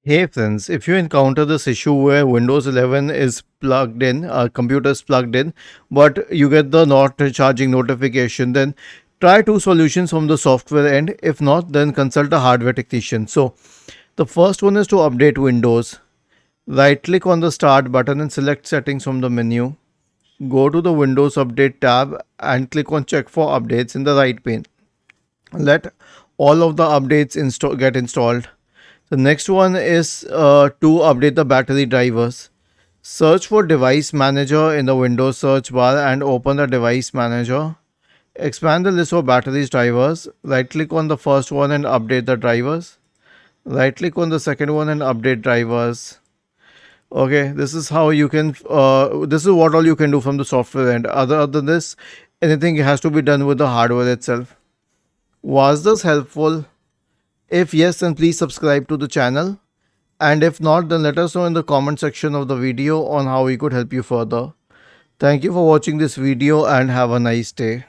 Hey friends, if you encounter this issue where Windows 11 is plugged in, computer is plugged in, but you get the not charging notification, then try two solutions from the software end. If not, then consult a hardware technician. So, the first one is to update Windows. Right click on the Start button and select Settings from the menu. Go to the Windows Update tab and click on Check for Updates in the right pane. Let all of the updates get installed. The next one is to update the battery drivers. Search for Device Manager in the Windows search bar and open the Device Manager. Expand the list of batteries drivers. Right click on the first one and update the drivers. Right click on the second one and update drivers. Okay, this is how you can. This is what all you can do from the software end. Other than this, anything has to be done with the hardware itself. Was this helpful? If yes, then please subscribe to the channel. And if not, then let us know in the comment section of the video on how we could help you further. Thank you for watching this video and have a nice day.